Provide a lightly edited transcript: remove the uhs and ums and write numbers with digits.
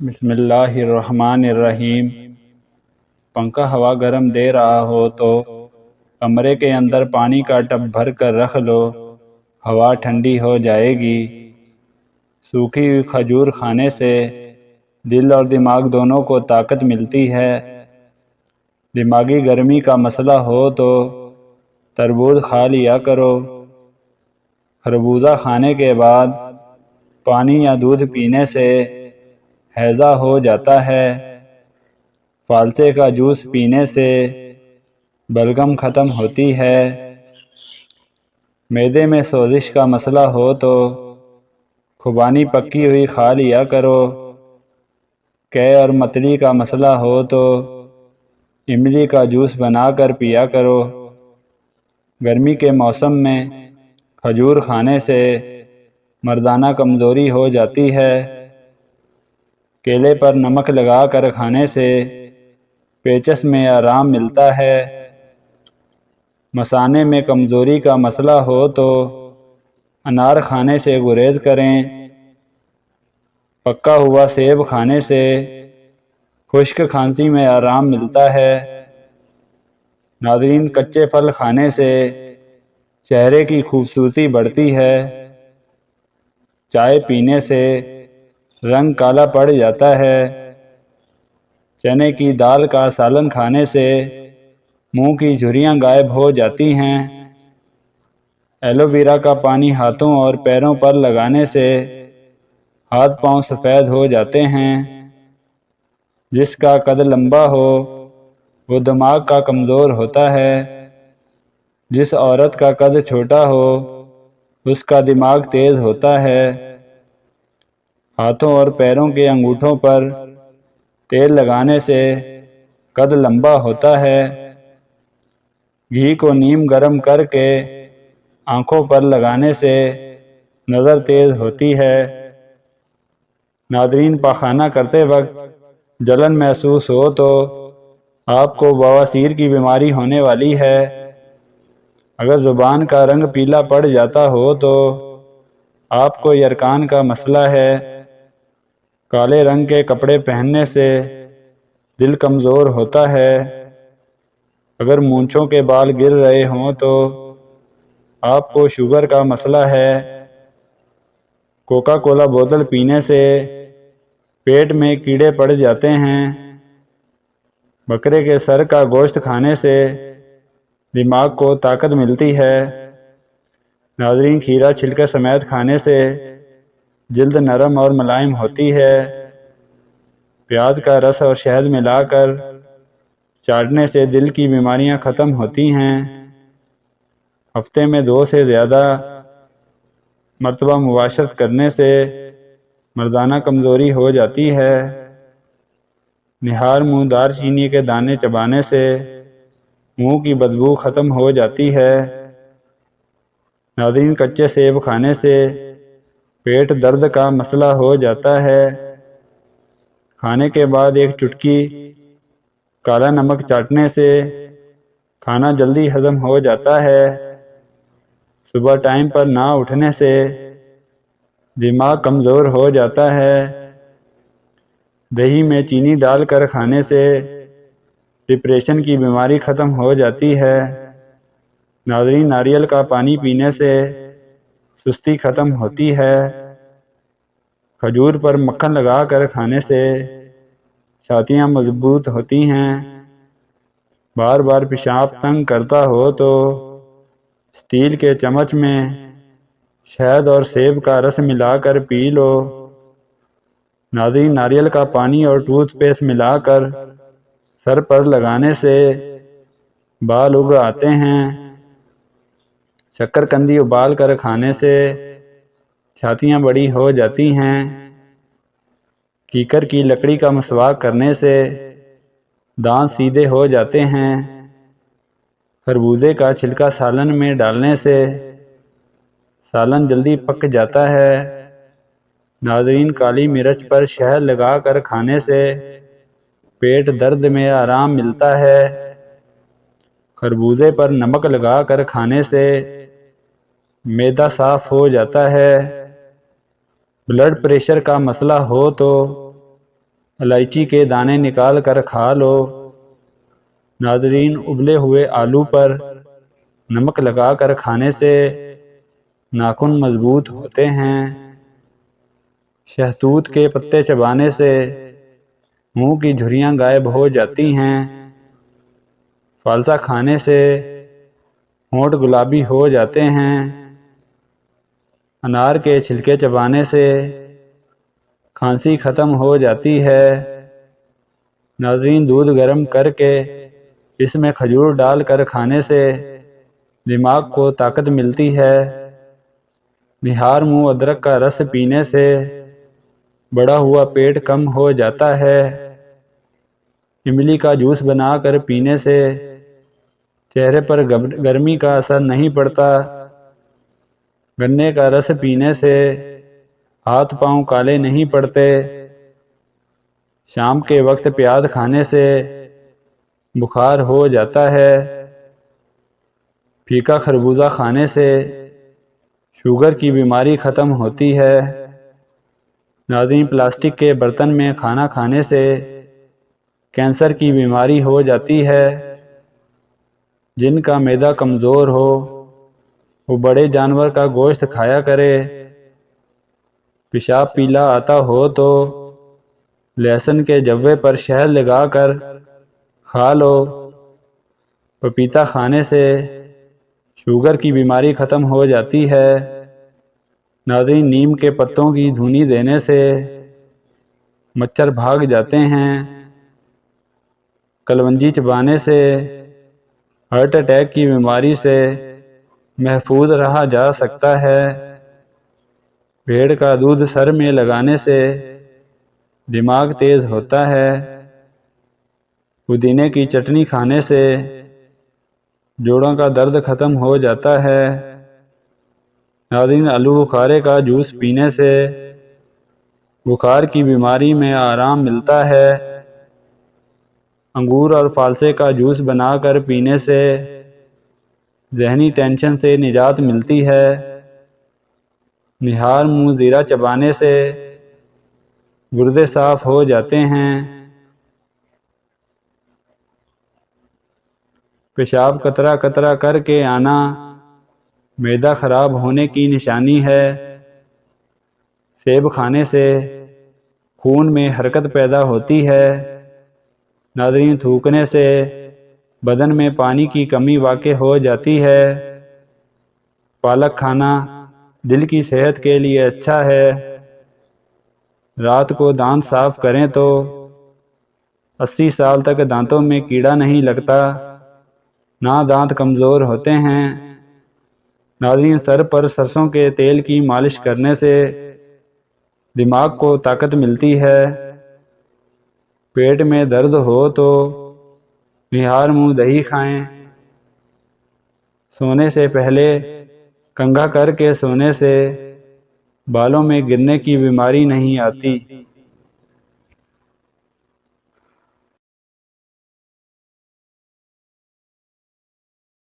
بسم اللہ الرحمن الرحیم۔ پنکھا ہوا گرم دے رہا ہو تو کمرے کے اندر پانی کا ٹب بھر کر رکھ لو، ہوا ٹھنڈی ہو جائے گی۔ سوکھی ہوئی کھجور کھانے سے دل اور دماغ دونوں کو طاقت ملتی ہے۔ دماغی گرمی کا مسئلہ ہو تو تربوز کھا لیا کرو۔ خربوزہ کھانے کے بعد پانی یا دودھ پینے سے ہیضہ ہو جاتا ہے۔ فالسے کا جوس پینے سے بلغم ختم ہوتی ہے۔ معدے میں سوزش کا مسئلہ ہو تو خوبانی پکی ہوئی کھا لیا کرو۔ قے اور متلی کا مسئلہ ہو تو املی کا جوس بنا کر پیا کرو۔ گرمی کے موسم میں کھجور کھانے سے مردانہ کمزوری ہو جاتی ہے۔ کیلے پر نمک لگا کر کھانے سے پیچس میں آرام ملتا ہے۔ مثانے میں کمزوری کا مسئلہ ہو تو انار کھانے سے گریز کریں۔ پکا ہوا سیب کھانے سے خشک کھانسی میں آرام ملتا ہے۔ ناظرین، کچے پھل کھانے سے چہرے کی خوبصورتی بڑھتی ہے۔ چائے پینے سے رنگ کالا پڑ جاتا ہے۔ چنے کی دال کا سالن کھانے سے منہ کی جھریاں غائب ہو جاتی ہیں۔ ایلو ویرا کا پانی ہاتھوں اور پیروں پر لگانے سے ہاتھ پاؤں سفید ہو جاتے ہیں۔ جس کا قد لمبا ہو وہ دماغ کا کمزور ہوتا ہے۔ جس عورت کا قد چھوٹا ہو اس کا دماغ تیز ہوتا ہے۔ ہاتھوں اور پیروں کے انگوٹھوں پر تیل لگانے سے قد لمبا ہوتا ہے۔ گھی کو نیم گرم کر کے آنکھوں پر لگانے سے نظر تیز ہوتی ہے۔ ناظرین، پاخانہ کرتے وقت جلن محسوس ہو تو آپ کو بواسیر کی بیماری ہونے والی ہے۔ اگر زبان کا رنگ پیلا پڑ جاتا ہو تو آپ کو یرقان کا مسئلہ ہے۔ کالے رنگ کے کپڑے پہننے سے دل کمزور ہوتا ہے۔ اگر مونچھوں کے بال گر رہے ہوں تو آپ کو شوگر کا مسئلہ ہے۔ کوکا کولا بوتل پینے سے پیٹ میں کیڑے پڑ جاتے ہیں۔ بکرے کے سر کا گوشت کھانے سے دماغ کو طاقت ملتی ہے۔ ناظرین، کھیرا چھلکے سمیت کھانے سے جلد نرم اور ملائم ہوتی ہے۔ پیاز کا رس اور شہد ملا کر چاٹنے سے دل کی بیماریاں ختم ہوتی ہیں۔ ہفتے میں 2 سے زیادہ مرتبہ مباشرت کرنے سے مردانہ کمزوری ہو جاتی ہے۔ نہار منہ دار چینی کے دانے چبانے سے منہ کی بدبو ختم ہو جاتی ہے۔ ناظرین، کچے سیب کھانے سے پیٹ درد کا مسئلہ ہو جاتا ہے۔ کھانے کے بعد 1 چٹکی کالا نمک چاٹنے سے کھانا جلدی ہضم ہو جاتا ہے۔ صبح ٹائم پر نہ اٹھنے سے دماغ کمزور ہو جاتا ہے۔ دہی میں چینی ڈال کر کھانے سے ڈپریشن کی بیماری ختم ہو جاتی ہے۔ ناظرین، ناریل کا پانی پینے سے سستی ختم ہوتی ہے۔ کھجور پر مکھن لگا کر کھانے سے چھاتیاں مضبوط ہوتی ہیں۔ بار بار پیشاب تنگ کرتا ہو تو اسٹیل کے چمچ میں شہد اور سیب کا رس ملا کر پی لو۔ ناظرین، ناریل کا پانی اور ٹوتھ پیسٹ ملا کر سر پر لگانے سے بال اگ آتے ہیں۔ شکر قندی ابال کر کھانے سے چھاتیاں بڑی ہو جاتی ہیں۔ کیکر کی لکڑی کا مسواک کرنے سے دانت سیدھے ہو جاتے ہیں۔ خربوزے کا چھلکا سالن میں ڈالنے سے سالن جلدی پک جاتا ہے۔ ناظرین، کالی مرچ پر شہد لگا کر کھانے سے پیٹ درد میں آرام ملتا ہے۔ خربوزے پر نمک لگا کر کھانے سے معدہ صاف ہو جاتا ہے۔ بلڈ پریشر کا مسئلہ ہو تو الائچی کے دانے نکال کر کھا لو۔ ناظرین، ابلے ہوئے آلو پر نمک لگا کر کھانے سے ناخن مضبوط ہوتے ہیں۔ شہتوت کے پتے چبانے سے منہ کی جھریاں غائب ہو جاتی ہیں۔ فالسا کھانے سے ہونٹ گلابی ہو جاتے ہیں۔ انار کے چھلکے چبانے سے کھانسی ختم ہو جاتی ہے۔ ناظرین، دودھ گرم کر کے اس میں کھجور ڈال کر کھانے سے دماغ کو طاقت ملتی ہے۔ نہار منہ ادرک کا رس پینے سے بڑا ہوا پیٹ کم ہو جاتا ہے۔ املی کا جوس بنا کر پینے سے چہرے پر گرمی کا اثر نہیں پڑتا۔ گنے کا رس پینے سے ہاتھ پاؤں کالے نہیں پڑتے۔ شام کے وقت پیاز کھانے سے بخار ہو جاتا ہے۔ پھیکا خربوزہ کھانے سے شوگر کی بیماری ختم ہوتی ہے۔ ناظرین، پلاسٹک کے برتن میں کھانا کھانے سے کینسر کی بیماری ہو جاتی ہے۔ جن کا معدہ کمزور ہو وہ بڑے جانور کا گوشت کھایا کرے۔ پیشاب پیلا آتا ہو تو لہسن کے جوے پر شہد لگا کر کھا لو۔ پپیتا کھانے سے شوگر کی بیماری ختم ہو جاتی ہے۔ ناظرین، نیم کے پتوں کی دھنی دینے سے مچھر بھاگ جاتے ہیں۔ کلونجی چبانے سے ہارٹ اٹیک کی بیماری سے محفوظ رہا جا سکتا ہے۔ بھیڑ کا دودھ سر میں لگانے سے دماغ تیز ہوتا ہے۔ پودینے کی چٹنی کھانے سے جوڑوں کا درد ختم ہو جاتا ہے۔ ناظرین، آلو بخارے کا جوس پینے سے بخار کی بیماری میں آرام ملتا ہے۔ انگور اور فالسے کا جوس بنا کر پینے سے ذہنی ٹینشن سے نجات ملتی ہے۔ نہار منہ زیرہ چبانے سے گردے صاف ہو جاتے ہیں۔ پیشاب قطرہ قطرہ کر کے آنا معدہ خراب ہونے کی نشانی ہے۔ سیب کھانے سے خون میں حرکت پیدا ہوتی ہے۔ ناظرین، تھوکنے سے بدن میں پانی کی کمی واقع ہو جاتی ہے۔ پالک کھانا دل کی صحت کے لیے اچھا ہے۔ رات کو دانت صاف کریں تو 80 سال تک دانتوں میں کیڑا نہیں لگتا، نہ دانت کمزور ہوتے ہیں۔ ناظرین، سر پر سرسوں کے تیل کی مالش کرنے سے دماغ کو طاقت ملتی ہے۔ پیٹ میں درد ہو تو نہار منہ دہی کھائیں۔ سونے سے پہلے کنگھا کر کے سونے سے بالوں میں گرنے کی بیماری نہیں آتی۔